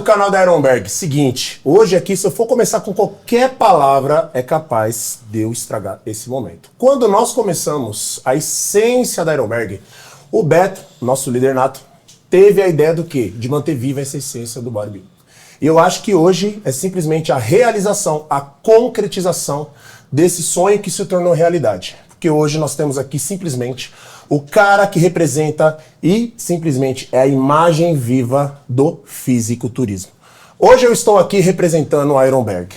canal da Ironberg. Seguinte, hoje aqui, se eu for começar com qualquer palavra, é capaz de eu estragar esse momento. Quando nós começamos a essência da Ironberg, o Beto, nosso líder nato, teve a ideia do quê? De manter viva essa essência do bodybuilding. E eu acho que hoje é simplesmente a realização, a concretização desse sonho que se tornou realidade. Porque hoje nós temos aqui simplesmente o cara que representa e simplesmente é a imagem viva do fisiculturismo. Hoje eu estou aqui representando o Ironberg.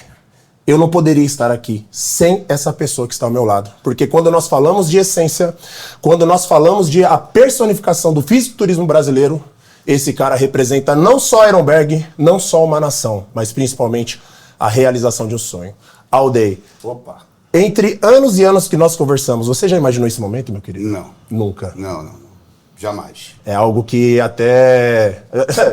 Eu não poderia estar aqui sem essa pessoa que está ao meu lado. Porque quando nós falamos de essência, quando nós falamos de a personificação do fisiculturismo brasileiro, esse cara representa não só a Ironberg, não só uma nação, mas principalmente a realização de um sonho. Alday. Opa. Entre anos e anos que nós conversamos, você já imaginou esse momento, meu querido? Não. Nunca? Não. Jamais. É algo que até...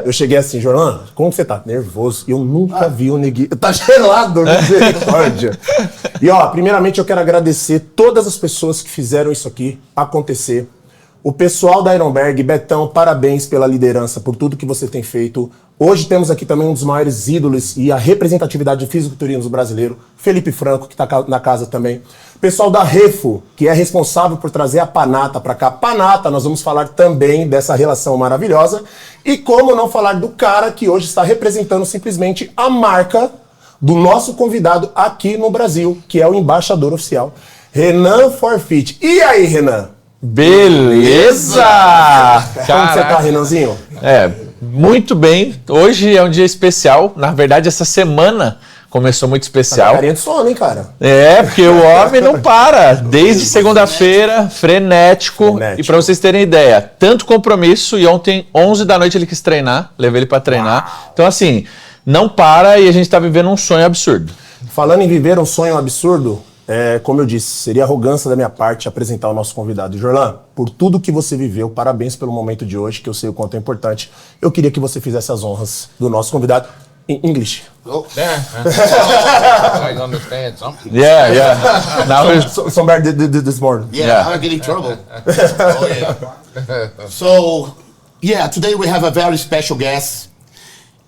Eu cheguei assim, Jorlan, como você tá? Nervoso. Eu nunca vi o neguinho... Tá gelado, misericórdia. E ó, primeiramente eu quero agradecer todas as pessoas que fizeram isso aqui acontecer. O pessoal da Ironberg, Betão, parabéns pela liderança, por tudo que você tem feito. Hoje temos aqui também um dos maiores ídolos e a representatividade do fisiculturismo brasileiro, Felipe Franco, que está na casa também. Pessoal da Refo, que é responsável por trazer a Panata para cá. Panata, nós vamos falar também dessa relação maravilhosa. E como não falar do cara que hoje está representando simplesmente a marca do nosso convidado aqui no Brasil, que é o embaixador oficial, Renan Forfit. E aí, Renan? Beleza! Como você tá, Renanzinho? Muito bem. Hoje é um dia especial. Na verdade, essa semana começou muito especial. Tá carinha de sono, hein, cara? Porque o homem não para. Desde segunda-feira, frenético. E pra vocês terem ideia, tanto compromisso, e ontem, 11 da noite, ele quis treinar. Levei ele pra treinar. Uau. Então, assim, não para e a gente tá vivendo um sonho absurdo. Falando em viver um sonho absurdo, como eu disse, seria arrogância da minha parte apresentar o nosso convidado. Jorlan, por tudo que você viveu, parabéns pelo momento de hoje, que eu sei o quanto é importante. Eu queria que você fizesse as honras do nosso convidado em inglês. Oh, I understand something. Yeah. Now somebody did this morning. Yeah, I'm getting in trouble. Oh, yeah. So, today we have a very special guest.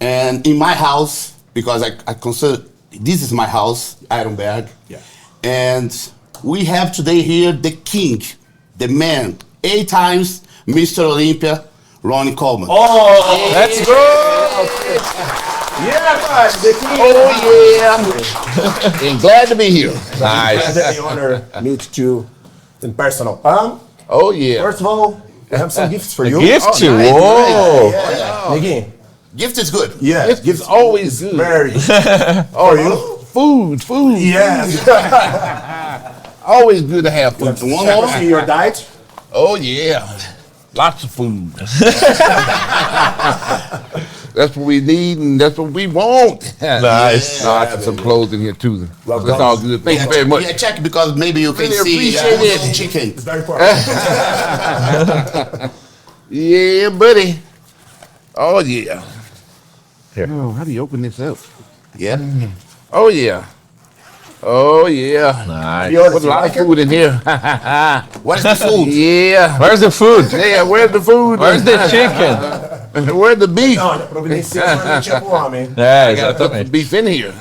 And in my house, because I consider this is my house, Ironberg. Yeah. And we have today here the king, the man, 8 times Mr. Olympia, Ronnie Coleman. Oh, let's go! Yeah, the king. Oh, yeah. And glad to be here. Nice. The honor meet you in personal. Oh, yeah. First of all, I have some gifts for you. Gift? Nice. Whoa! Neguinho. Gift is good. Yeah, Gift is always good. Very. Oh, you? Food. Yes. Always good to have food. One more. See your diet. Oh, yeah. Lots of food. That's what we need and that's what we want. Nice. Some clothes in here, too. Well That's done. all good. Thank you very much. Yeah, check because maybe you can Really see appreciate it. chicken. It's very important. Yeah, buddy. Oh, yeah. Here. Oh, how do you open this up? Yeah. Oh, yeah. Oh, yeah. Nice. Put a lot of food in here. What is the food? Yeah. Where's the food? Yeah, where's the food? Where's the chicken? Where's the beef? Não, providenciando pra gente é pro homem. É, I gotta put some exatamente. beef in here.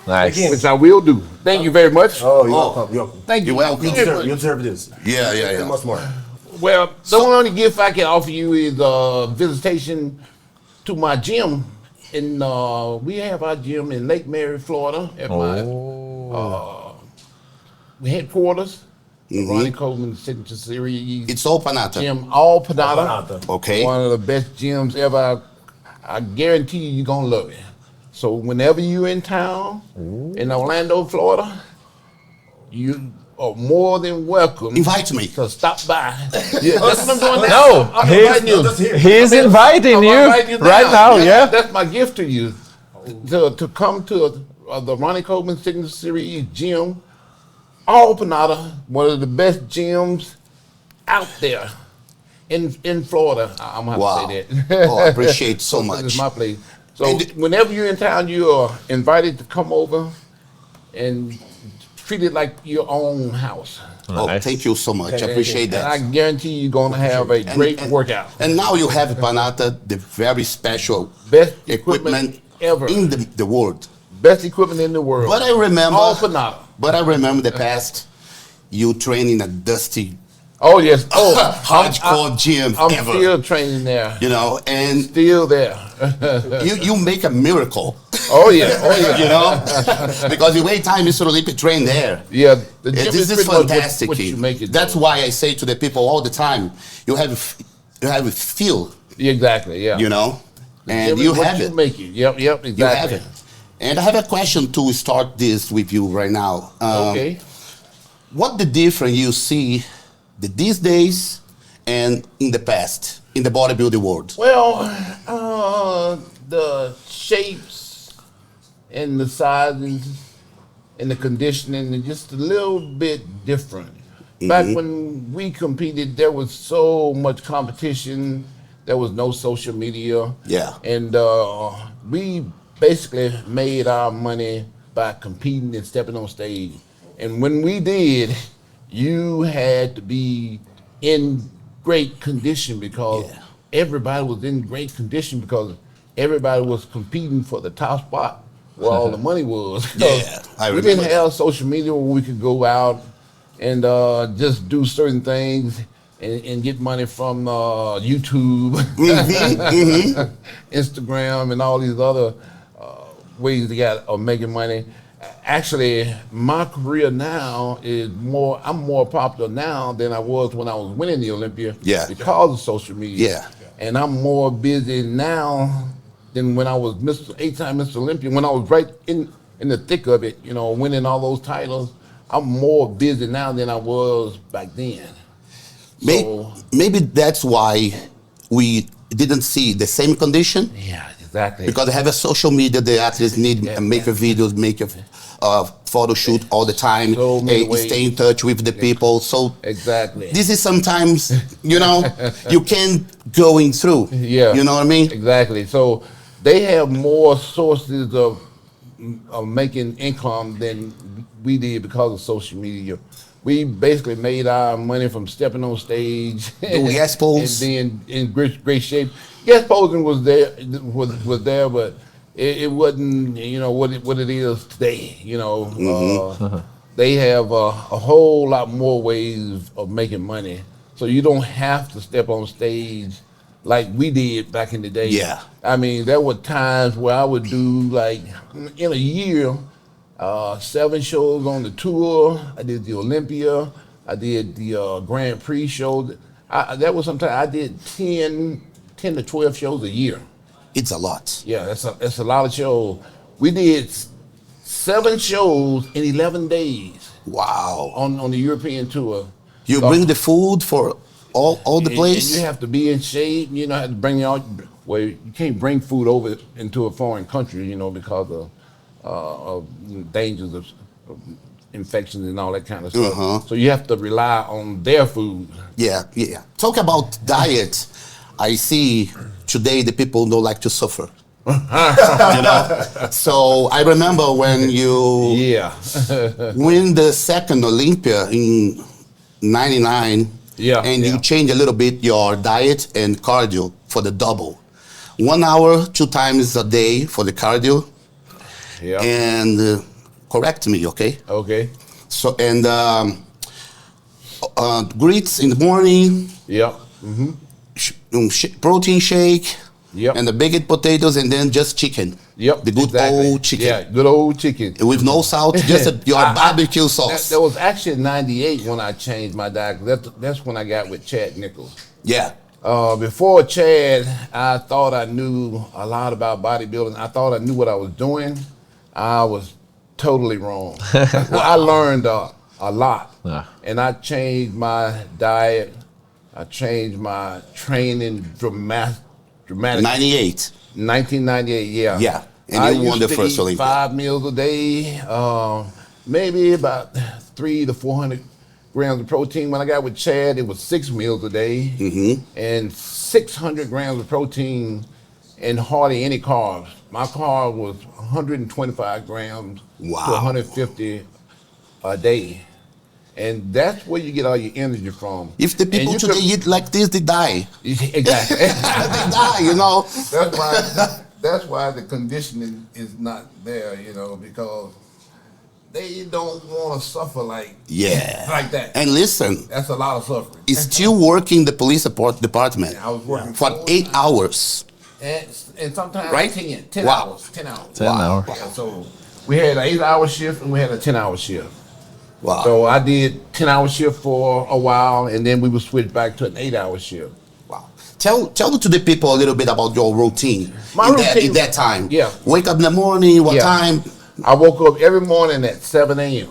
Nice. Which I will do. Thank you very much. Oh, you're welcome. Thank you. You're welcome. You deserve this. Yeah. Much more. Well, the only gift I can offer you is visitation to my gym. And we have our gym in Lake Mary, Florida, at my headquarters. Ronnie Coleman Signature Series It's all panata. Gym, all Panata. Panata. Okay. One of the best gyms ever. I guarantee you're gonna love it. So whenever you're in town in Orlando, Florida, you are more than welcome. Invite me. to stop by. Yeah, that's what I'm doing now. No, I'm he's- inviting you. He's inviting I'm you inviting you right now, yeah? That's my gift to you. To come to the Ronnie Coleman Signature Series gym, all Panata, one of the best gyms out there in Florida. I'm gonna Wow. have to say that. Oh, I appreciate so This much. is my place. So And- whenever you're in town, you are invited to come over and treat it like your own house. Oh, Nice. thank you so much. I appreciate And I that. guarantee you're going to have a great workout. And now you have Panata, the very special Best equipment equipment ever. in the world. Best equipment in the world. But I remember, All for nada. but I remember the past. You training a dusty, Oh, yes. Oh, hardcore gym I'm ever. still training there. You know, and Still there. you make a miracle. Oh, yeah. Oh, yeah. You know, because the way time Mr. Olympia trained there. Yeah, the gym This is pretty much fantastic. What you make it. That's do. why I say to the people all the time, you have a feel, Exactly, yeah. you know, and Gym you is what have you it. make it. Yep, You have exactly. it. And I have a question to start this with you right now. Okay. What the difference you see these days and in the past in the bodybuilding world? Well, the shapes and the sizes and the conditioning are just a little bit different. Back when we competed, there was so much competition. There was no social media. Yeah. And we basically made our money by competing and stepping on stage. And when we did, you had to be in great condition because Yeah. everybody was in great condition because everybody was competing for the top spot where all the money was. Yeah, I we remember didn't that. have social media where we could go out and just do certain things and get money from YouTube, Instagram, and all these other ways to get of making money. Actually, my career now is more. I'm more popular now than I was when I was winning the Olympia. Yeah. Because of social media. Yeah. And I'm more busy now than when I was eight-time Mr. Olympia. When I was right in the thick of it, you know, winning all those titles. I'm more busy now than I was back then. So, Maybe that's why we didn't see the same condition. yeah, exactly. Because they have a social media, the athletes need Yeah, make a videos, make a photo shoot all the time, So many ways. stay in touch with the people. So Exactly. this is sometimes, you know, you can't going through. Yeah. You know what I mean? Exactly. So they have more sources of making income than we did because of social media. We basically made our money from stepping on stage, Doing yes pose. and being in great shape. Yes, posing was there, but it wasn't, you know, what it is today. You know, they have a whole lot more ways of making money, so you don't have to step on stage like we did back in the day. Yeah. I mean, there were times where I would do, like, in a year, 7 shows on the tour. I did the Olympia. I did the Grand Prix show. That was sometimes I did 10 to 12 shows a year. It's a lot. Yeah, that's a lot of shows. We did 7 shows in 11 days Wow. on the European tour. You So- bring the food for all the and place? you have to be in shape. You know, have to bring out. Well, you can't bring food over into a foreign country, you know, because of dangers of infections and all that kind of stuff. Uh-huh. So you have to rely on their food. Yeah. Talk about diet. I see today the people don't like to suffer. You know? So I remember when you Yeah. win the second Olympia in 99, Yeah, and yeah. you change a little bit your diet and cardio for the double. 1 hour, 2 times a day for the cardio, Yeah. and correct me, okay? Okay. So, and grits in the morning, Yeah. protein shake, Yep. and the baked potatoes, and then just chicken. Yep. The good exactly. old chicken. Yeah, good old chicken. With no salt, just your barbecue sauce. That was actually 98 when I changed my diet. That's when I got with Chad Nichols. Yeah. Before Chad, I thought I knew a lot about bodybuilding. I thought I knew what I was doing. I was totally wrong. Well, I learned a lot, Ah. and I changed my diet. I changed my training dramatically. 98. 1998, yeah. Yeah, and I you won used the to first eat Olympia. 5 meals a day, maybe about 300 to 400 grams of protein. When I got with Chad, it was 6 meals a day, and 600 grams of protein and hardly any carbs. My carb was 125 grams Wow. to 150 a day. And that's where you get all your energy from. If the people today eat like this, they die. Exactly. They die, you know. That's why the conditioning is not there, because they don't want to suffer like that. And listen, That's a lot of suffering. he's still working in the police department I was working for 8 hours. And sometimes Right? 10 Wow. hours. 10 hours. 10 hours. Yeah, so we had an 8-hour shift and we had a 10-hour shift. Wow. So I did 10-hour shift for a while, and then we would switch back to an 8-hour shift. Wow. Tell to the people a little bit about your routine. My in routine- that time. Yeah. Wake up in the morning. What Yeah. time? I woke up every morning at 7 a.m.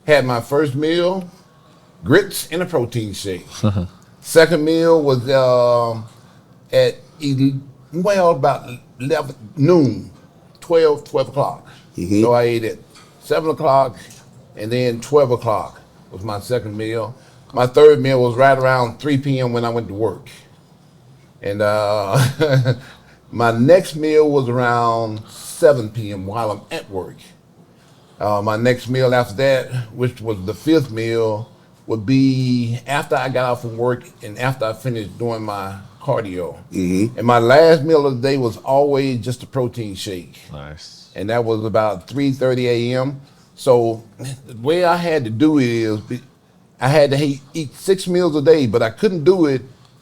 Had my first meal, grits and a protein shake. Second meal was at about 11 noon, 12 o'clock. So I ate at 7 o'clock, and then 12 o'clock was my second meal. My third meal was right around 3 p.m. when I went to work. And my next meal was around 7 p.m. while I'm at work. My next meal after that, which was the fifth meal, would be after I got off from work and after I finished doing my cardio. And my last meal of the day was always just a protein shake. Nice. And that was about 3:30 a.m. So the way I had to do it is I had to eat 6 meals a day, but I couldn't do it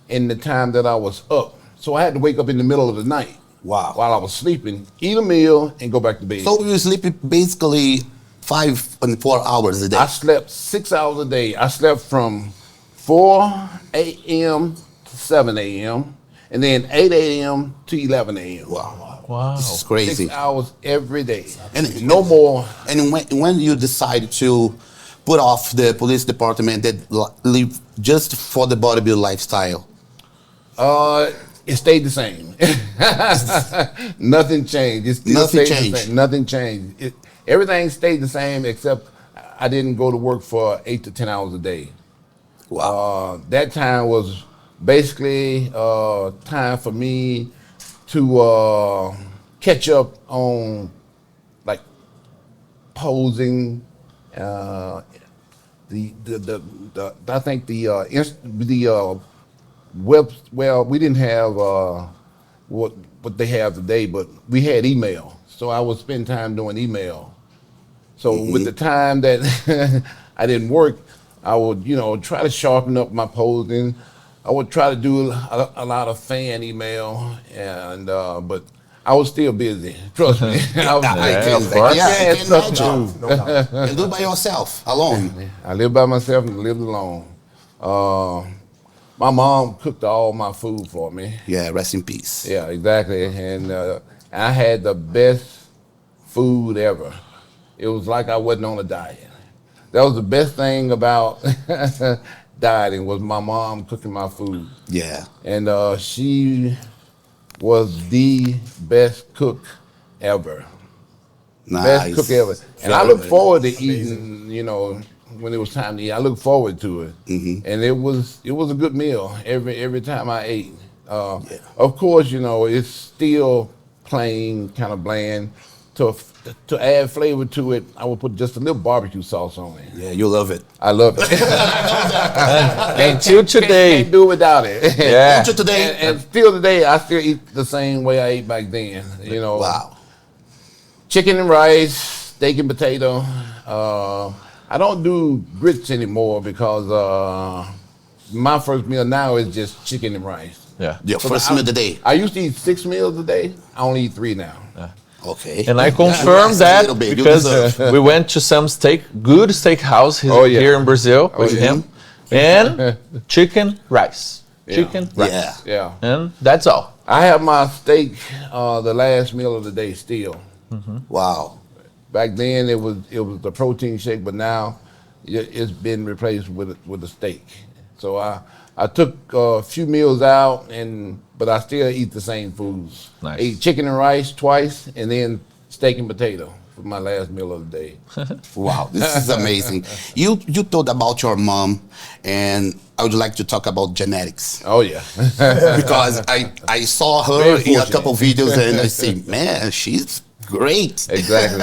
in the time that I was up. So I had to wake up in the middle of the night. Wow. While I was sleeping, eat a meal, and go back to bed. So you sleep basically 5 and 4 hours a day. I slept 6 hours a day. I slept from 4 a.m. to 7 a.m. and then 8 a.m. to 11 a.m. Wow. This is crazy. 6 hours every day. And No more. And when you decide to put off the police department that live just for the bodybuilding lifestyle? It stayed the same. Nothing changed. It still Nothing stayed the changed. same. Nothing changed. Everything stayed the same except I didn't go to work for 8 to 10 hours a day. Wow. That time was basically time for me to catch up on like posing. I think the web. Well, we didn't have what they have today, but we had email. So I would spend time doing email. So with the time that I didn't work, I would try to sharpen up my posing. I would try to do a lot of fan email, and but I was still busy. Trust me. I can stuff to imagine. do. And do it by yourself, alone. I lived by myself and lived alone. My mom cooked all my food for me. Yeah, rest in peace. Yeah, exactly. And I had the best food ever. It was like I wasn't on a diet. That was the best thing about dieting was my mom cooking my food. Yeah. And she was the best cook ever. Nice. Best cook ever. And I look forward to eating, when it was time to eat. I look forward to it. And it was a good meal every time I ate. Of course, it's still plain, kind of bland. To add flavor to it, I would put just a little barbecue sauce on it. Yeah, you love it. I love it. Until today. Can't do without it. Yeah. Until today. And still today, I still eat the same way I ate back then. Wow. Chicken and rice, steak and potato. I don't do grits anymore because my first meal now is just chicken and rice. Yeah. Your first meal of the day. I used to eat 6 meals a day. I only eat 3 now. Okay. And I confirm Rest a that little bit, you because deserve. we went to some good steakhouse Oh, yeah. here in Brazil with yeah. him, and chicken rice, Yeah. chicken rice, Yeah. Yeah. and that's all. I have my steak the last meal of the day still. Wow. Back then it was the protein shake, but now it's been replaced with a steak. So I took a few meals out, but I still eat the same foods. Nice. I eat chicken and rice twice, and then steak and potato for my last meal of the day. Wow, this is amazing. You told about your mom, and I would like to talk about genetics. Oh yeah. Because I saw her Very in a fortunate. couple videos, and I say, man, she's great. Exactly.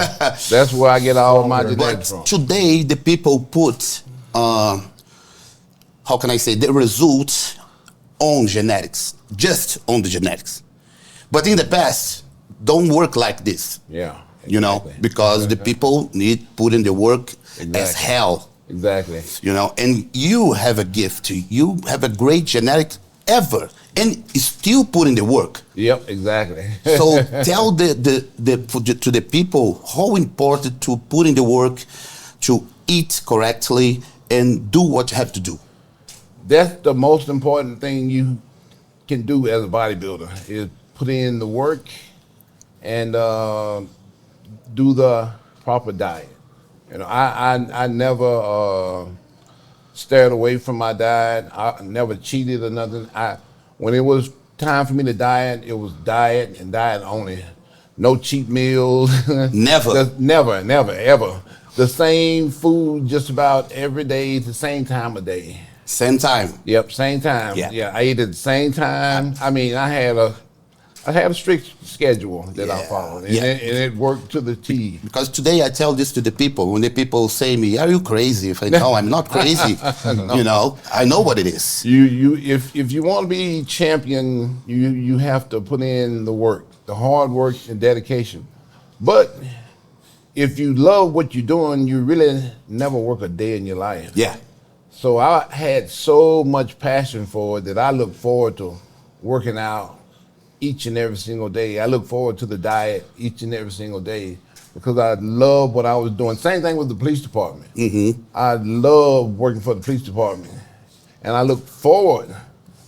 That's where I get all my But genetics from. today, the people put how can I say, the results on genetics, just on the genetics. But in the past, don't work like this. Yeah. You know, exactly. because the people need put in the work as Exactly. hell. Exactly. You know, and you have a gift. You have a great genetic ever, and still put in the work. Yep, exactly. So tell to the people how important to put in the work, to eat correctly, and do what you have to do. That's the most important thing you can do as a bodybuilder is put in the work and do the proper diet. You know, I never stared away from my diet. I never cheated or nothing. When it was time for me to diet, it was diet and diet only. No cheat meals. Never. Never, ever. The same food just about every day at the same time of day. Same time. Yep, same time. Yeah. I ate at the same time. I mean, I had a strict schedule that I followed, and, Yeah. it worked to the T. Because today I tell this to the people. When the people say me, "Are you crazy?" If I know I'm not crazy, you know, I know what it is. If you want to be champion, you have to put in the work, the hard work and dedication. But if you love what you're doing, you really never work a day in your life. Yeah. So I had so much passion for it that I look forward to working out each and every single day. I look forward to the diet each and every single day because I love what I was doing. Same thing with the police department. Mm-hmm. I love working for the police department. And I look forward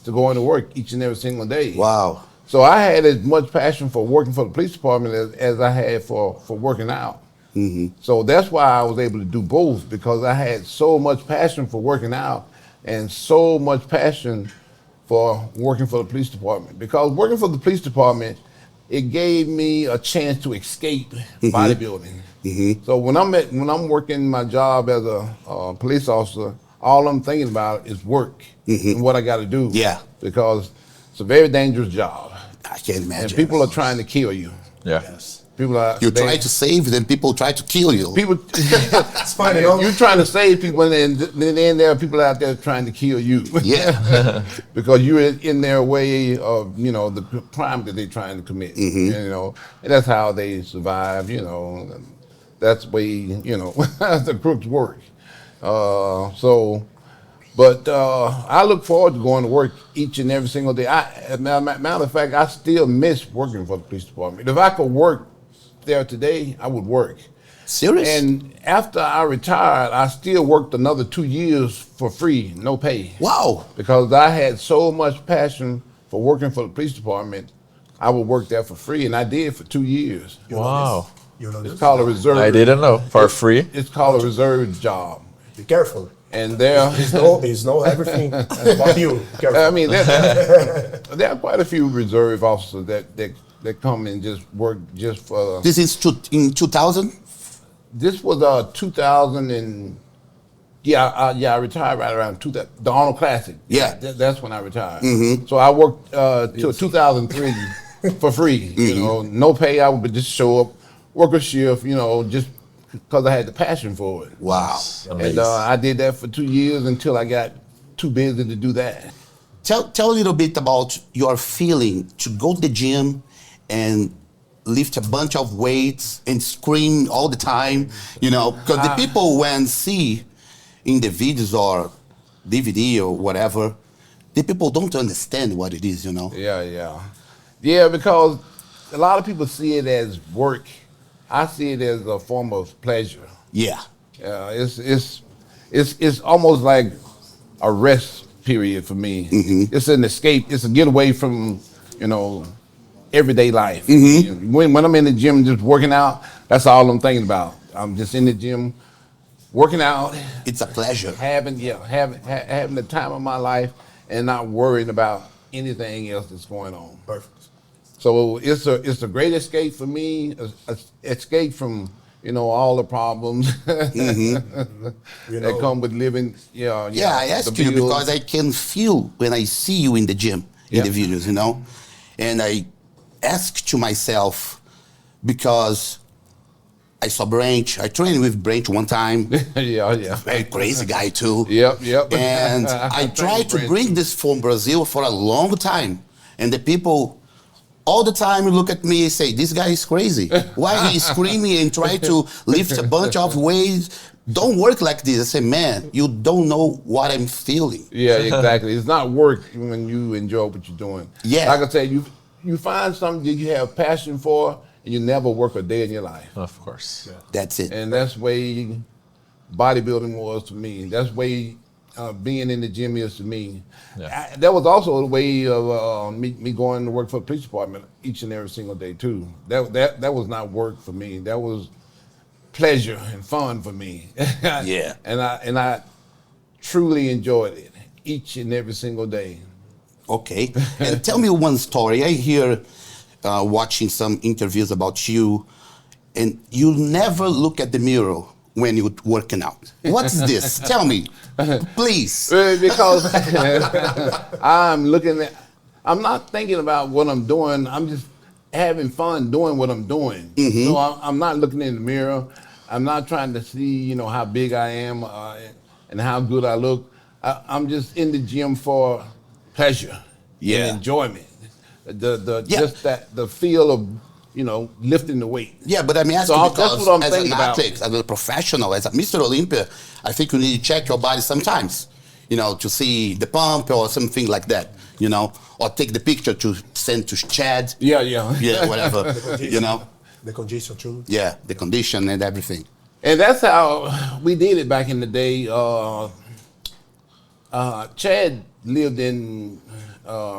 to going to work each and every single day. Wow. So I had as much passion for working for the police department as I had for working out. Mm-hmm. So that's why I was able to do both, because I had so much passion for working out and so much passion for working for the police department. Because working for the police department, it gave me a chance to escape bodybuilding. Mm-hmm. So when I'm working my job as a police officer, all I'm thinking about is work and what I got to do. Yeah. Because it's a very dangerous job. I can't imagine. And people are trying to kill you. Yeah. People are. You try to save, then people try to kill you. People. It's fine, you know. You're trying to save people, and then there are people out there trying to kill you. Yeah. Because you're in their way of, you know, the crime that they're trying to commit. You know, and that's how they survive. You know, that's the way, you know, the crooks work. But I look forward to going to work each and every single day. Matter of fact, I still miss working for the police department. If I could work there today, I would work. Serious? And after I retired, I still worked another 2 years for free, no pay. Wow. Because I had so much passion for working for the police department, I would work there for free, and I did for 2 years. Wow. You know It's this? called a reserve. I didn't know. For free? It's called a reserve job. Be careful. And there, He's know everything about you. Be careful. I mean, there are quite a few reserve officers that come and just work just for. This is in 2000? This was 2000 and I retired right around the Arnold Classic. Yeah. That's when I retired. So I worked till 2003 for free. You know, no pay. I would just show up, work a shift. You know, just because I had the passion for it. Wow. And I did that for 2 years until I got too busy to do that. Tell a little bit about your feeling to go to the gym and lift a bunch of weights and scream all the time, you know, because the people when see in the videos or DVD or whatever, the people don't understand what it is, you know. Yeah, because a lot of people see it as work. I see it as a form of pleasure. Yeah. It's almost like a rest period for me. It's an escape. It's a getaway from, you know, everyday life. When I'm in the gym just working out, that's all I'm thinking about. I'm just in the gym working out. It's a pleasure. Having the time of my life and not worrying about anything else that's going on. Perfect. So it's a great escape for me. A escape from, you know, all the problems that come with living. Yeah, I ask you because I can feel when I see you in the gym, in the videos, you know, and I ask to myself because I saw Branch. I trained with Branch one time. Yeah. Very crazy guy too. Yep. And I tried to bring this from Brazil for a long time. And the people all the time look at me and say, this guy is crazy. Why he's screaming and try to lift a bunch of weights? Don't work like this. I say, man, you don't know what I'm feeling. Yeah, exactly. It's not work when you enjoy what you're doing. Yeah. Like I said, you find something that you have passion for, and you never work a day in your life. Of course. Yeah. That's it. And that's the way bodybuilding was to me. That's the way being in the gym is to me. Yeah. That was also the way of me going to work for the police department each and every single day too. That was not work for me. That was pleasure and fun for me. Yeah. And I truly enjoyed it each and every single day. Okay. And tell me one story. I hear watching some interviews about you, and you never look at the mirror when you're working out. What's this? Tell me, please. Because I'm not thinking about what I'm doing. I'm just having fun doing what I'm doing. So I'm not looking in the mirror. I'm not trying to see, how big I am and how good I look. I'm just in the gym for pleasure and enjoyment. Just the feel of lifting the weight. Yeah, but I mean, That's what I'm as an thinking about. athlete, as a professional, as a Mr. Olympia, I think you need to check your body sometimes, to see the pump or something like that, or take the picture to send to Chad. Yeah. Yeah, whatever, The condition too. Yeah, the condition and everything. And that's how we did it back in the day. Chad lived in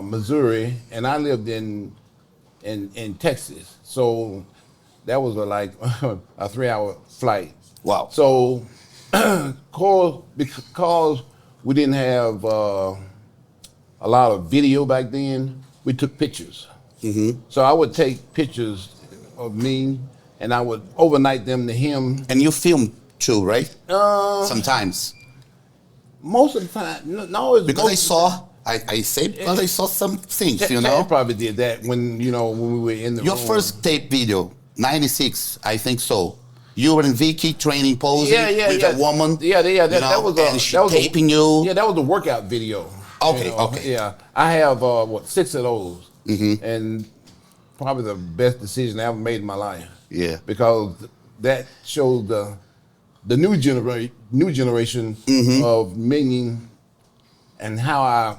Missouri, and I lived in Texas. So that was a 3-hour flight. Wow. So because we didn't have a lot of video back then, we took pictures. So I would take pictures of me, and I would overnight them to him. And you film too, right? Sometimes. Most of the time, no, it's Because I say because I saw some things, Chad probably did that when we were in the Your room. first tape video, 96, I think so. You were in Vicky training posing with a woman. That was and she taping you. Yeah, that was a workout video. Okay. Yeah, I have 6 of those, and probably the best decision I ever made in my life. Yeah. Because that shows the new generation of me and how I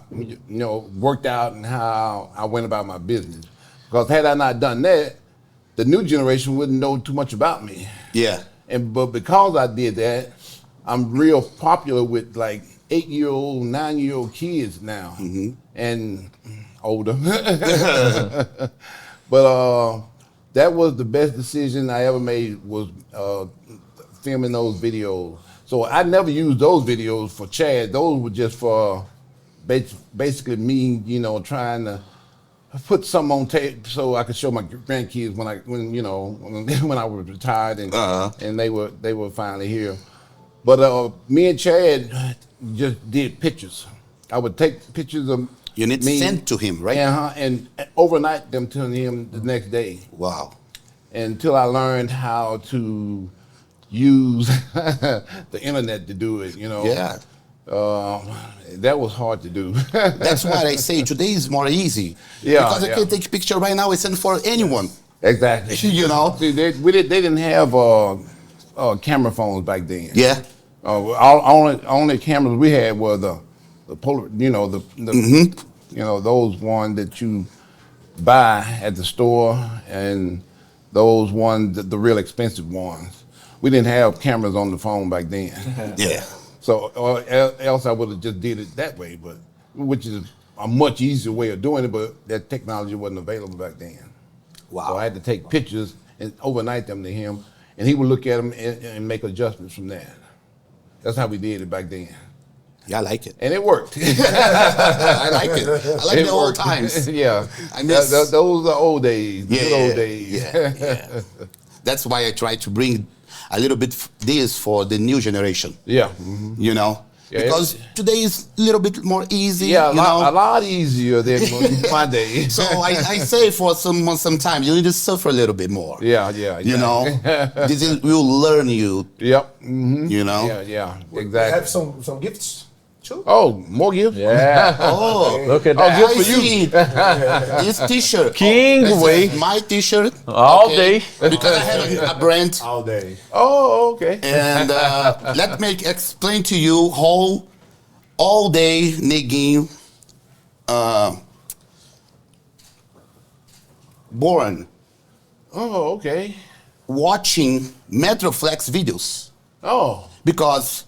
worked out and how I went about my business. Because had I not done that, the new generation wouldn't know too much about me. Yeah. But because I did that, I'm real popular with 8-year-old, 9-year-old kids now, and older. But that was the best decision I ever made, was filming those videos. So I never used those videos for Chad. Those were just for basically me, trying to put something on tape so I could show my grandkids when I was retired and they were finally here. But me and Chad just did pictures. I would take pictures of You need to me, send to him, right? and overnight them to him the next day. Wow. Until I learned how to use the internet to do it, Yeah. That was hard to do. That's why I say today is more easy. Because I can take a picture right now and send for anyone. Exactly. See, they didn't have camera phones back then. Yeah. Only cameras we had were the Polar, those ones that you buy at the store, and those ones, the real expensive ones. We didn't have cameras on the phone back then. Yeah. So, or else I would have just did it that way, which is a much easier way of doing it, but that technology wasn't available back then. Wow. So I had to take pictures and overnight them to him, and he would look at them and make adjustments from that. That's how we did it back then. Yeah, I like it. And it worked. I like it. I like the old times. Yeah. I miss those are old days. Good old days. Yeah. That's why I try to bring a little bit this for the new generation. Yeah. Yeah, because today is a little bit more easy. Yeah, you know? a lot easier than Monday. So I say for some time you need to suffer a little bit more. yeah. You know, this will learn you. Yep. Mm-hmm. You know. Yeah. We Exactly. have some gifts too. Oh, more gifts? Yeah. Oh, Look at Oh, that. good I for you. see. This T-shirt. King This is way. my T-shirt. All day. Because I have a brand. All day. Oh, okay. And let me explain to you how all day Neguinho born Oh, okay. watching Metroflex videos Oh, because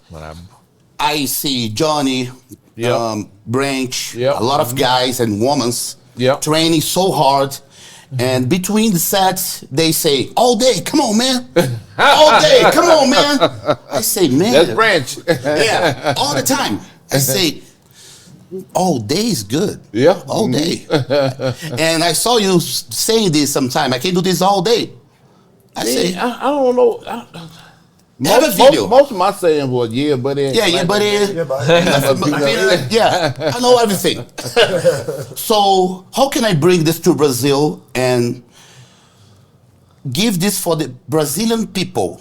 I see Johnny, Yep. Branch, Yep. a lot of guys and women Yep. training so hard. And between the sets, they say, all day, come on, man. All day, come on, man. I say, man. that's Branch. Yeah, all the time. I say, all day is good. Yeah. All day. And I saw you saying this sometime. I can do this all day. I say, I don't know. have a video. Most of my saying was, yeah, buddy. Yeah, buddy. Yeah, but Yeah, I know everything. So how can I bring this to Brazil and give this for the Brazilian people?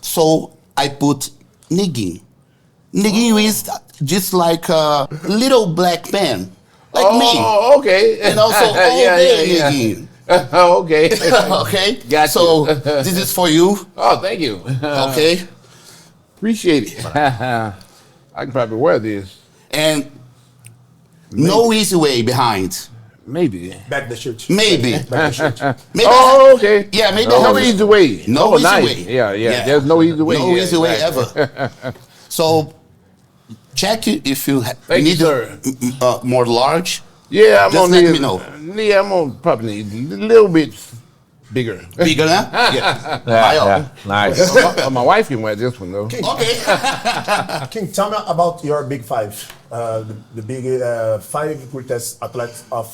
So I put Neguinho. Neguinho is just like a little black man, like me. Oh, okay. And also all day Neguinho. Okay. Okay? Gotcha. So this is for you. Oh, thank you. Okay? Appreciate it. I can probably wear this. And no easy way behind. Maybe. back the shirt. Maybe. Back the shirt. Maybe Oh, okay. Yeah, maybe No I have- easy way. No Oh, easy nice. way. Yeah. There's no easy way. No Yeah, easy way exactly. ever. So check it if you Thank you, need sir. more large. Yeah, I'm Just on let need- me know. Yeah, I'm gonna probably need a little bit bigger. Bigger, huh? Yeah. Yeah. Nice. My wife can wear this one though. Okay. King, tell me about your big five. The big five greatest athletes of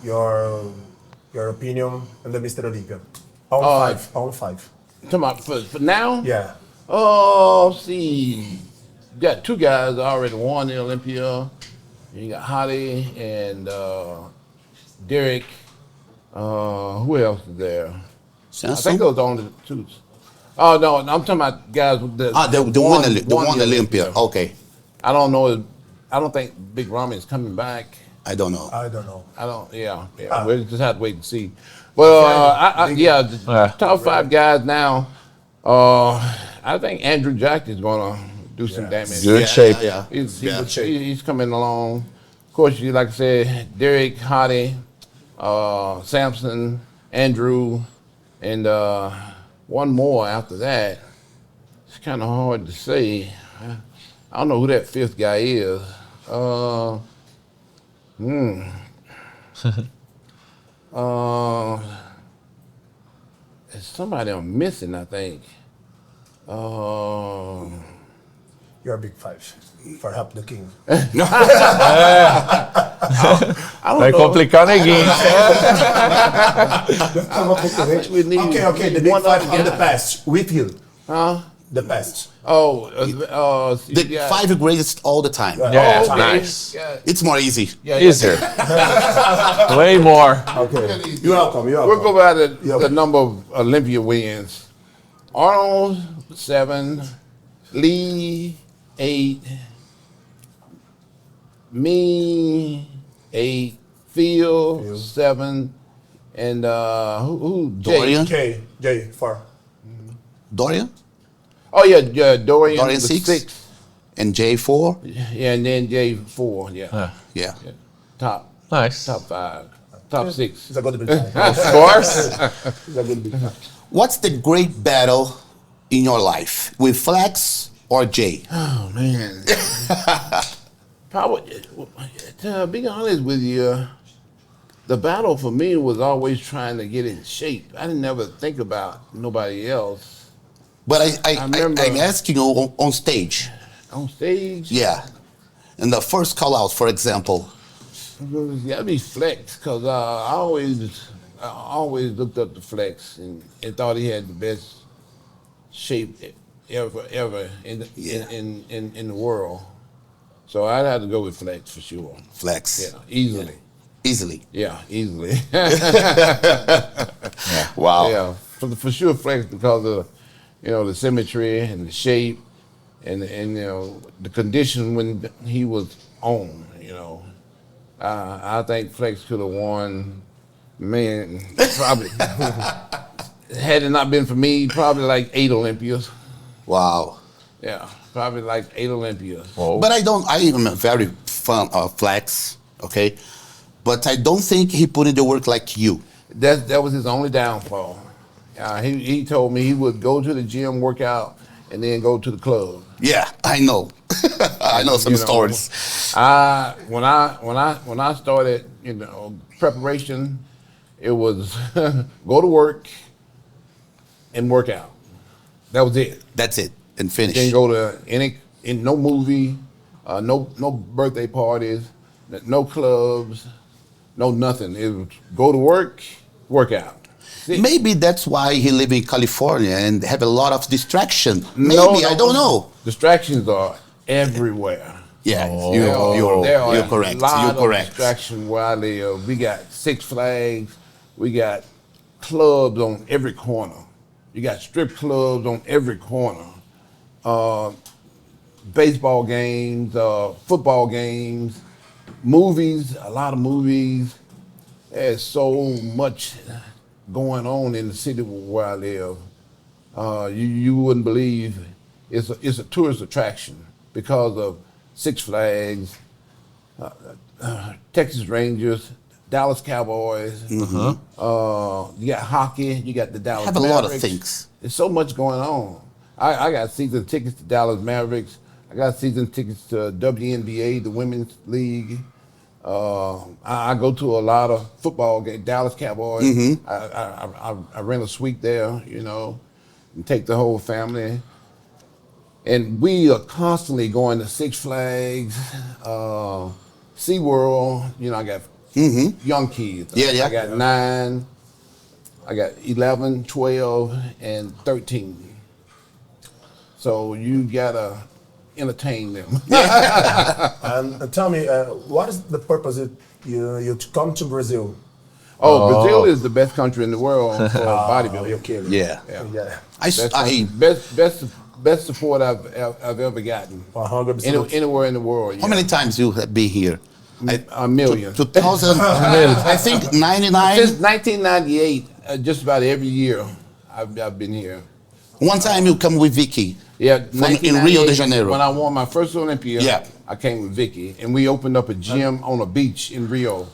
your opinion and the Mr. Olympia. All five. All five. Come on, for now. Yeah. Oh, see, you got two guys that already won the Olympia. You got Hottie and Derek. Who else is there? I Samson? think those are only the two. Oh no, I'm talking about guys with the The one Olympia. Okay. I don't know. I don't think Big Ramy is coming back. I don't know. I don't know. I don't. Yeah. We'll just have to wait and see. Well, the top five guys now. I think Andrew Jack is going to do some damage. Good shape. Yeah. He's coming along. Of course, like I said, Derek, Hottie, Samson, Andrew, and one more after that. It's kind of hard to say. I don't know who that fifth guy is. There's somebody I'm missing, I think. You're a big five for help the king. I don't Vai know. complicar o neguinho. Okay. The big one five other of the guy. past with you. Huh? The past. The yeah. five greatest all the time. Yeah, Oh, okay. nice. Yeah. It's more easy. Easier. Way more. Okay. You're welcome. You're We'll welcome. go by the Yeah. number of Olympia wins. Arnold, 7. Lee, 8. Me, 8. Phil, 7. And who? Jay. Dorian? Jay, 4. Dorian? Oh yeah, Dorian, Dorian was 6. And J4? Yeah, and then Jay 4. Yeah. Yeah. Top Nice. 5. Top 6. It's a good big five. Of course. It's a good big five. What's the great battle in your life? With Flex or Jay? Oh man. Probably, to be honest with you, the battle for me was always trying to get in shape. I didn't ever think about nobody else But I remember- I'm asking you on stage. on stage. Yeah. In the first call out, for example. You gotta be Flex, because I always looked up to Flex and thought he had the best shape ever in the world. So I'd have to go with Flex for sure. Flex. Yeah, easily. Easily. Yeah, easily. Wow. Yeah, for sure Flex because of the symmetry and the shape and the condition when he was on. I think Flex could have won. Man, probably had it not been for me, probably like 8 Olympias. Wow. Yeah, probably like 8 Olympias. But I am a very fan of Flex, okay? But I don't think he put in the work like you. That was his only downfall. He told me he would go to the gym, work out, and then go to the club. Yeah, I know. I know some stories. When I started, preparation, it was go to work and work out. That was it. That's it. And finish. Didn't go to no movie, no birthday parties, no clubs, no nothing. It was go to work, work out. Maybe that's why he live in California and have a lot of distraction. Maybe, No, I don't know. Distractions are everywhere. Yeah, There are you're correct. A lot You're of correct. distraction where I live. We got Six Flags. We got clubs on every corner. You got strip clubs on every corner. Baseball games, football games, movies, a lot of movies. There's so much going on in the city where I live. You wouldn't believe it's a tourist attraction because of Six Flags, Texas Rangers, Dallas Cowboys. You got hockey. You got the Dallas Have a Mavericks. lot of things. There's so much going on. I got season tickets to Dallas Mavericks. I got season tickets to WNBA, the Women's League. I go to a lot of football games, Dallas Cowboys. I rent a suite there, and take the whole family. And we are constantly going to Six Flags, SeaWorld. I got young kids. Yeah. I got 9, I got 11, 12, and 13. So you gotta entertain them. And tell me, what is the purpose you come to Brazil? Brazil is the best country in the world for bodybuilding. You're kidding. Yeah. Yeah. Best support I've ever gotten. 100%. Anywhere in the world. Yeah. How many times you have been here? A million. 2000, I think 99. Since 1998, just about every year I've been here. One time you come with Vicky. Yeah, in Rio de Janeiro. When I won my first Olympia, Yeah. I came with Vicky, and we opened up a gym on a beach in Rio.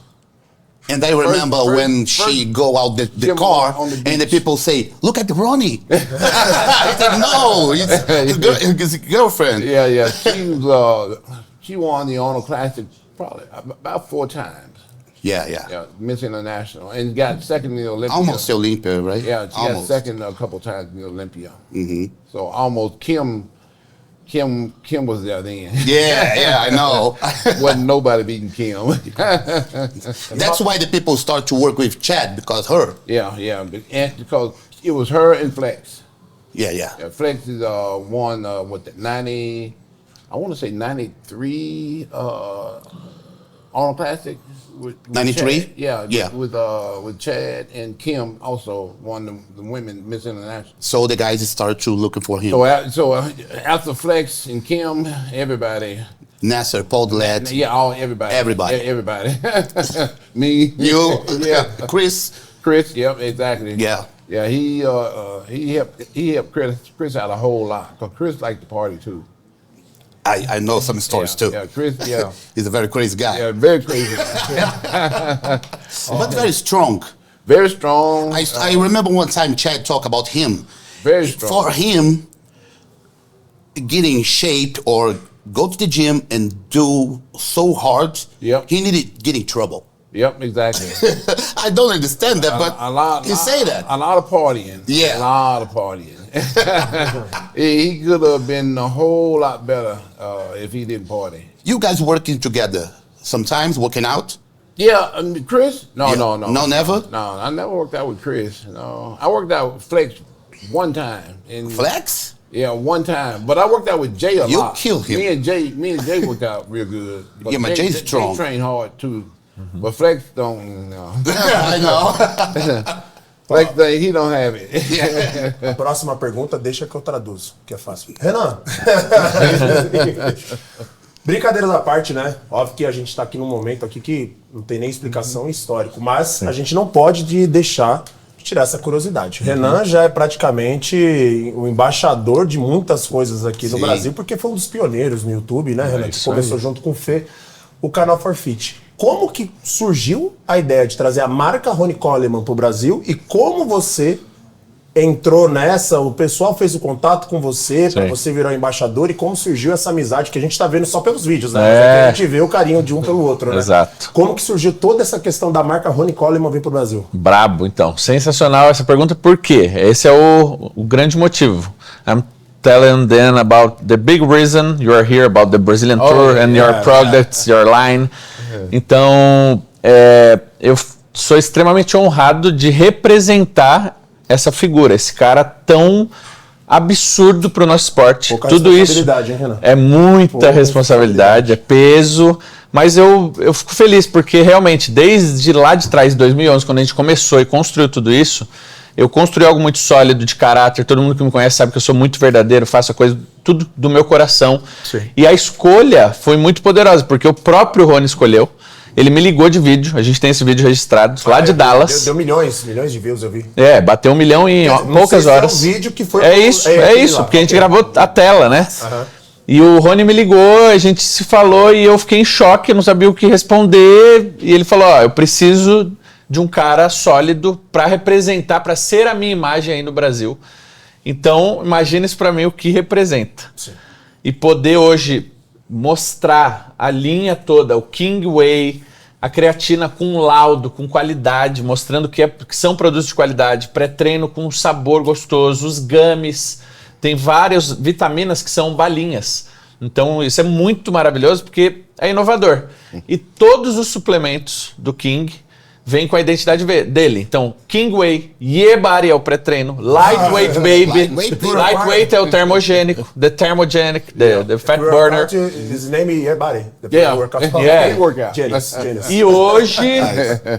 And I remember when she go out the gym car on the and the beach. people say, "Look at Ronnie." I said, "No, it's a girlfriend." Yeah. She won the Arnold Classic probably about 4 times. Yeah. Yeah, Miss International, and got second in the Olympia. Almost Olympia, right? Yeah, she got Almost. second a couple times in the Olympia. So almost Kim was there then. Yeah, I know. Wasn't nobody beating Kim. That's why the people start to work with Chad because her. Yeah, because it was her and Flex. Yeah. Yeah, Flex is won with the 90, I want to say 93 Arnold Classic. With 93? Chad. Yeah. Yeah. With Chad, and Kim also won the women Miss International. So the guys start to looking for him. So after Flex and Kim, everybody. Nasser, Paul Dillette, Yeah, everybody. Everybody. Everybody. Me. you, Yeah. Chris. Chris. Yep. Exactly. Yeah. Yeah. He helped Chris out a whole lot because Chris liked to party too. I know some stories too. Yeah. Chris. Yeah. He's a very crazy guy, Yeah. Very crazy. but very strong. Very strong. I remember one time Chad talked about him. Very strong. For him, getting shaped or go to the gym and do so hard, Yep. he needed get in trouble. Yep. Exactly. I don't understand that, but he say that. A lot of partying. Yeah. A lot of partying. He could have been a whole lot better if he didn't party. You guys working together, sometimes working out? Yeah, Chris? No. No, never? No, I never worked out with Chris. No, I worked out with Flex one time. And Flex? Yeah, one time. But I worked out with Jay a You lot. killed him. Me and Jay worked out real good. But Yeah, but Jay's strong. Jay trained hard too. But Flex don't. I know. Flex, he don't have it. A próxima pergunta, deixa que eu traduzo, que é fácil. Renan! Brincadeiras à parte, né? Óbvio que a gente tá aqui num momento aqui que não tem nem explicação histórico, mas a gente não pode deixar de tirar essa curiosidade. Renan já é praticamente o embaixador de muitas coisas aqui no Brasil, porque foi um dos pioneiros no YouTube, né, Renan? Que começou junto com o Fê, o canal Forfeit. Como que surgiu a ideia de trazer a marca Ronnie Coleman pro Brasil e como você entrou nessa, o pessoal fez o contato com você, para você virar embaixador, e como surgiu essa amizade que a gente tá vendo só pelos vídeos, né? Mas aqui a gente vê o carinho de um pelo outro, né? Exato. Como que surgiu toda essa questão da marca Ronnie Coleman vir pro Brasil? Brabo, então. Sensacional essa pergunta, por quê? Esse é o grande motivo. I'm telling them about the big reason you are here, about the Brazilian Tour and your products, your line. Então, eu sou extremamente honrado de representar essa figura, esse cara tão absurdo para o nosso esporte. Pouca Tudo isso responsabilidade, hein, Renan? é muita responsabilidade, é peso, mas eu fico feliz porque realmente desde lá de trás, 2011, quando a gente começou e construiu tudo isso, eu construí algo muito sólido de caráter. Todo mundo que me conhece sabe que eu sou muito verdadeiro, faço a coisa tudo do meu coração. Sim. E a escolha foi muito poderosa, porque o próprio Ronnie escolheu. Ele me ligou de vídeo, a gente tem esse vídeo registrado, lá de Dallas. Deu milhões de views, eu vi. Bateu 1 milhão em poucas horas. Se é um vídeo que foi É isso, porque a gente gravou a tela, né? E o Ronnie me ligou, a gente se falou e eu fiquei em choque, eu não sabia o que responder. E ele falou, eu preciso de um cara sólido para representar, para ser a minha imagem aí no Brasil. Então, imagina isso para mim o que representa. Sim. E poder hoje mostrar a linha toda, o King Whey, a creatina com laudo, com qualidade, mostrando que são produtos de qualidade, pré-treino com sabor gostoso, os gummies, tem várias vitaminas que são balinhas. Então isso é muito maravilhoso porque é inovador. E todos os suplementos do King vem com a identidade dele. Então, King Whey, Yeah Body é o pré-treino, Lightweight Baby, Lightweight é o termogênico, the thermogenic, the fat burner. His name is Yeah Body. Genius. E hoje,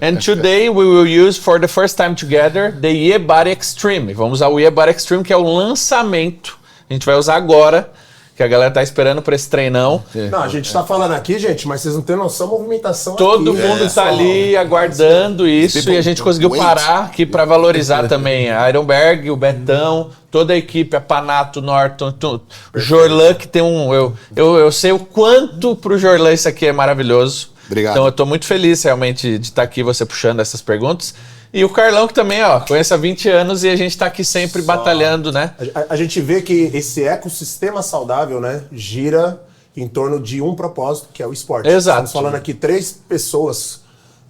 and today we will use for the first time together the Yeah Body Extreme. Vamos usar o Yeah Body Extreme, que é o lançamento. A gente vai usar agora, que a galera tá esperando por esse treinão. Não, a gente tá falando aqui, gente, mas vocês não têm noção da movimentação Todo aqui, mundo tá ali aguardando isso e a gente conseguiu parar aqui para valorizar também a Ironberg, o Betão, toda a equipe, a Panato, Norton, o Jorlan, que tem eu sei o quanto pro Jorlan isso aqui é maravilhoso. Obrigado. Então eu tô muito feliz realmente de estar aqui, você puxando essas perguntas. E o Carlão, que também, conhece há 20 anos e a gente tá aqui sempre batalhando, né? A gente vê que esse ecossistema saudável, né, gira em torno de um propósito, que é o esporte. Exato. Estamos falando aqui 3 pessoas,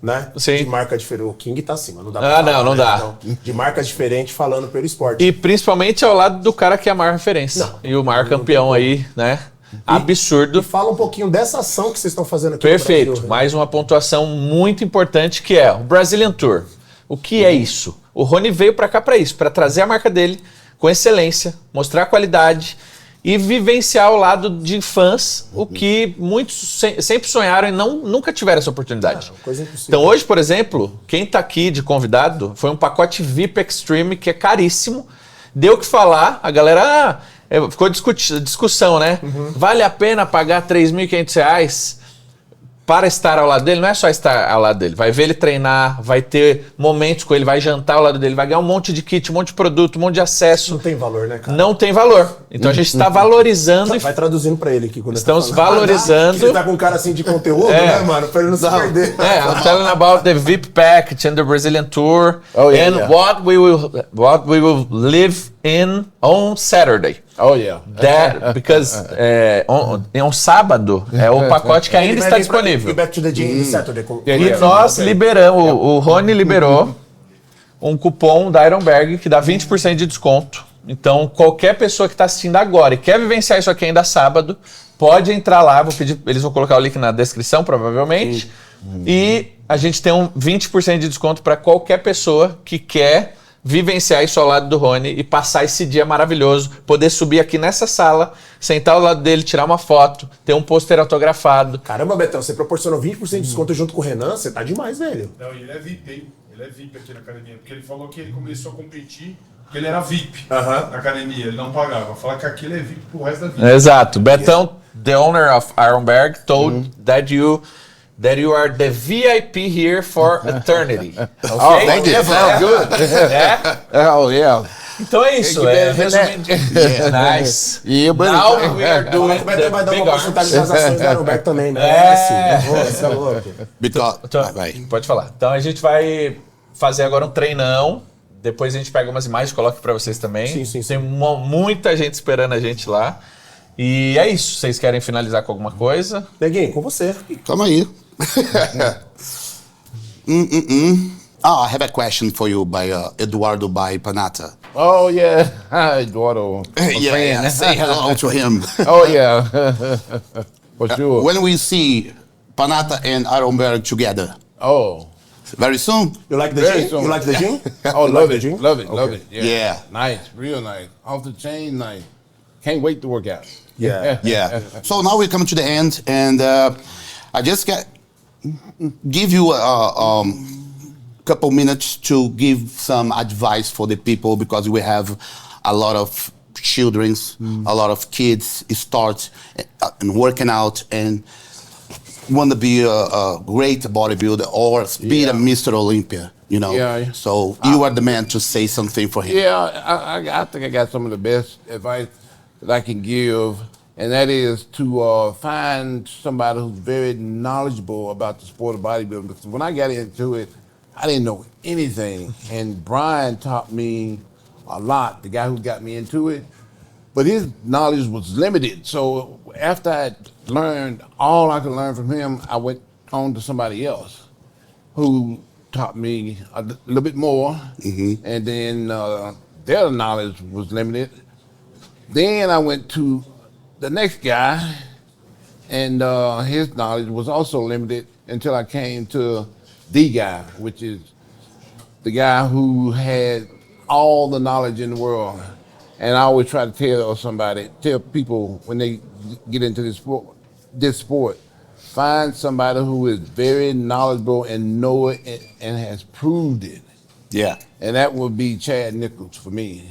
né, Sim. de marca diferente. O King tá acima, não dá Não dá. Então, de marcas diferentes falando pelo esporte. E principalmente ao lado do cara que é a maior referência. E o maior campeão aí, né? Absurdo. E fala um pouquinho dessa ação que vocês estão fazendo aqui Perfeito. no Brasil. Mais uma pontuação muito importante que é o Brazilian Tour. O que é isso? O Ronnie veio para cá para isso, para trazer a marca dele com excelência, mostrar a qualidade e vivenciar ao lado de fãs o que muitos sempre sonharam e nunca tiveram essa oportunidade. Coisa impossível. Então hoje, por exemplo, quem está aqui de convidado foi um pacote VIP Extreme que é caríssimo. Deu o que falar, a galera ficou discussão, né? Vale a pena pagar R$3.500 para estar ao lado dele? Não é só estar ao lado dele, vai ver ele treinar, vai ter momentos com ele, vai jantar ao lado dele, vai ganhar um monte de kit, um monte de produto, um monte de acesso. Não tem valor, né, cara? Não tem valor. Então a gente está valorizando. Vai traduzindo pra ele aqui. Quando Estamos ele tá falando. valorizando. Ele tá com um cara assim de conteúdo, né, mano? Pra ele não se perder. I'm telling about the VIP package and the Brazilian Tour what we will live in on Saturday. Oh, yeah. Because é um sábado, é o pacote que ainda está disponível. Back to the gym Saturday. E nós liberamos, o Ronnie liberou um cupom da Ironberg que dá 20% de desconto. Então, qualquer pessoa que está assistindo agora e quer vivenciar isso aqui ainda sábado, pode entrar lá, eles vão colocar o link na descrição, provavelmente. E a gente tem um 20% de desconto para qualquer pessoa que quer vivenciar isso ao lado do Rony e passar esse dia maravilhoso, poder subir aqui nessa sala, sentar ao lado dele, tirar uma foto, ter um pôster autografado. Caramba, Betão, você proporcionou 20% de desconto junto com o Renan, você tá demais, velho. Não, e ele é VIP, hein? Ele é VIP aqui na academia, porque ele falou que ele começou a competir, que ele era VIP na academia, ele não pagava. Fala que aqui ele é VIP pro resto da vida. Exato. Betão, the owner of Ironberg, told that you are the VIP here for eternity. Okay? Oh, thank you. Sounds good. Oh, yeah. Então é isso. Resumindo. Nice. Yeah, but Now we are doing O Betão vai the dar big uma porcentagem arms. das ações da Ironberg também, né? Você é louco. Because, Então, pode falar. Então a gente vai fazer agora um treinão. Depois a gente pega umas imagens e coloca para vocês também. Sim. Tem muita gente esperando a gente lá. E é isso. Vocês querem finalizar com alguma coisa? Neguinho, com você. come aí. Oh, I have a question for you by Eduardo by Panata. oh, yeah. Hi, Eduardo. My Yeah, friend. say hello to him. Oh, yeah. For sure. When we see Panata and Ironberg together, Oh. very soon. You like the Very gym? soon. You like the gym? Oh, You love like it. the gym? Love it. Love it. Yeah. Nice. Real nice. Off the chain, nice. Can't wait to work out. Yeah. Yeah. So now we're coming to the end, and I just give you a couple minutes to give some advice for the people, because we have a lot of children, a lot of kids start and working out and want to be a great bodybuilder or be a Mr. Olympia, you know. Yeah. So you are the man to say something for him. Yeah, I think I got some of the best advice that I can give, and that is to find somebody who's very knowledgeable about the sport of bodybuilding. Because when I got into it, I didn't know anything, and Brian taught me a lot, the guy who got me into it, but his knowledge was limited. So after I learned all I could learn from him, I went on to somebody else who taught me a little bit more, and then their knowledge was limited. Then I went to the next guy, and his knowledge was also limited until I came to the guy, which is the guy who had all the knowledge in the world. And I always try to tell people when they get into this sport, find somebody who is very knowledgeable and know it and has proved it. Yeah. And that would be Chad Nichols for me.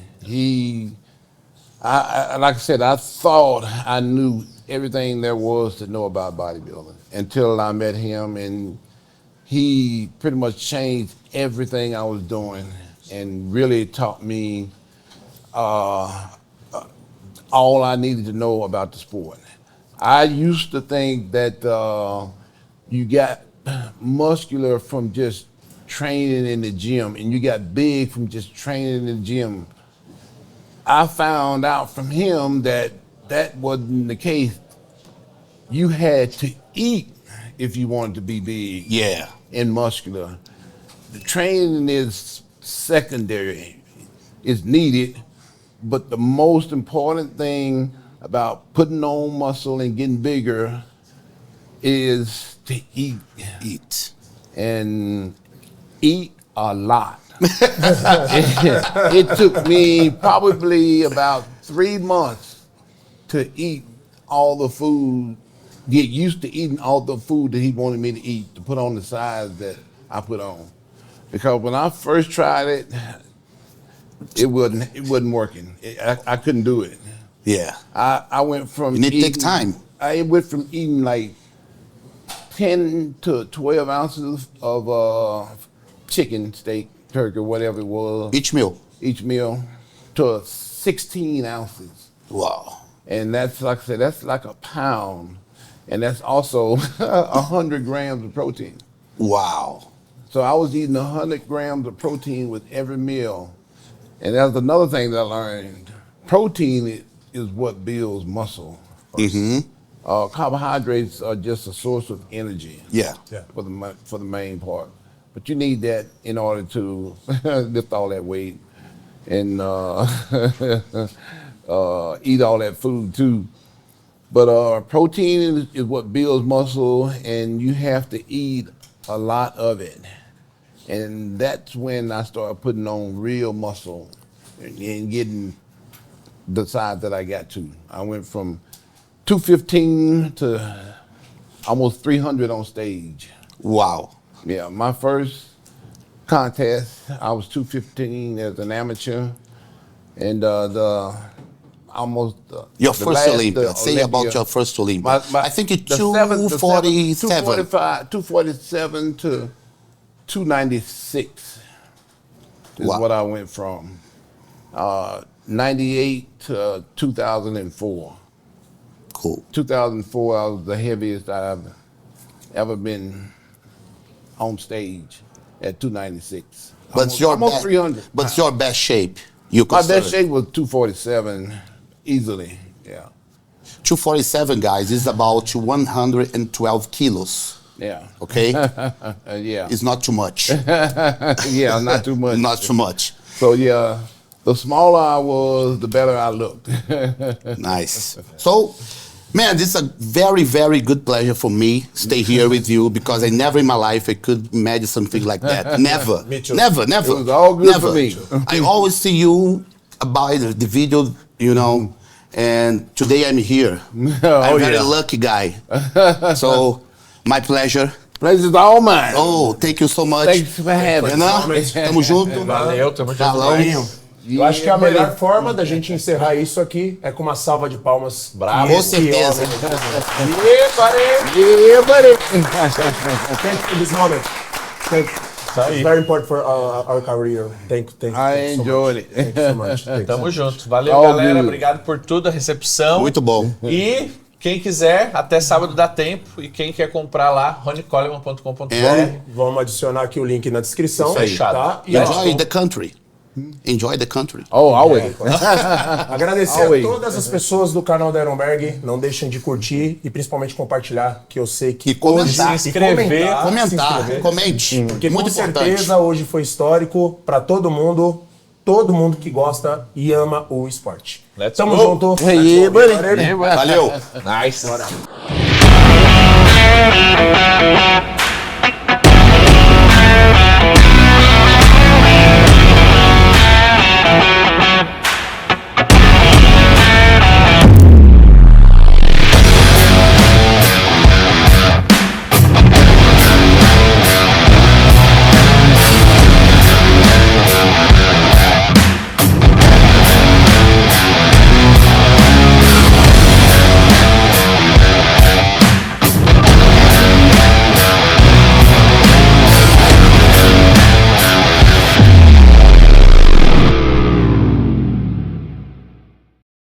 I like I said, I thought I knew everything there was to know about bodybuilding until I met him, and he pretty much changed everything I was doing and really taught me all I needed to know about the sport. I used to think that you got muscular from just training in the gym, and you got big from just training in the gym. I found out from him that that wasn't the case. You had to eat if you wanted to be big Yeah. and muscular. The training is secondary, it's needed, but the most important thing about putting on muscle and getting bigger is to eat. Eat. And eat a lot. It took me probably about 3 months to eat all the food, get used to eating all the food that he wanted me to eat, to put on the size that I put on. Because when I first tried it, it wasn't working. I couldn't do it. Yeah. I went from You need to take time. I went from eating like 10 to 12 ounces of chicken, steak, turkey, whatever it was, Each meal. each meal, to 16 ounces. Wow. And that's, like I said, that's like a pound. And that's also 100 grams of protein. Wow. So I was eating 100 grams of protein with every meal. And that's another thing that I learned. Protein is what builds muscle. Carbohydrates are just a source of energy. Yeah. For the main part. But you need that in order to lift all that weight and eat all that food too. But protein is what builds muscle, and you have to eat a lot of it. And that's when I started putting on real muscle and getting the size that I got to. I went from 215 to almost 300 on stage. Wow. Yeah, my first contest, I was 215 as an amateur, and Your first Olympia. Say about your first Olympia. I think it's 247. 247 to 296 is Wow. what I went from. 98 to 2004. Cool. 2004, I was the heaviest I've ever been on stage at 296. But almost 300. But your best shape, you My consider. best shape was 247, easily. Yeah, 247, guys, is about 112 kilos. yeah, Okay, yeah, it's not too much. yeah. Not too much. Not too much. So yeah, the smaller I was, the better I looked. Nice. So, man, this is a very, very good pleasure for me stay here with you because I never in my life I could imagine something like that. Never. Me too. Never, never. It was all good never. for me. I always see you by the video, you know, and today I'm here. I'm a very lucky guy. So, my pleasure. Pleasure's all mine. Oh, thank you so much. Thanks for having me. Tamo junto. Valeu, tamo junto. Falou. Eu acho que a melhor forma da gente encerrar isso aqui é com uma salva de palmas. Bravo. Com certeza. Yeah, buddy. Thank you for this moment. It's very important for our career. Thank you I so enjoyed much. it. Thank you so much. Thank you so Tamo much. junto. Valeu, All galera. good. Obrigado por tudo, a recepção. Muito bom. E quem quiser, até sábado dá tempo. E quem quer comprar lá, ronicoleman.com.br. Vamos adicionar aqui o link na descrição. Isso aí. Tá? E Enjoy the country. Enjoy the country. Oh, always. agradecer Always. a todas as pessoas do canal da Ironberg. Não deixem de curtir e principalmente compartilhar, que eu sei que E comentar. Se inscrever, Comentar, comente. Porque Muito com importante. certeza hoje foi histórico para todo mundo que gosta e ama o esporte. Let's Tamo go. junto. Yeah, buddy. Valeu. Nice.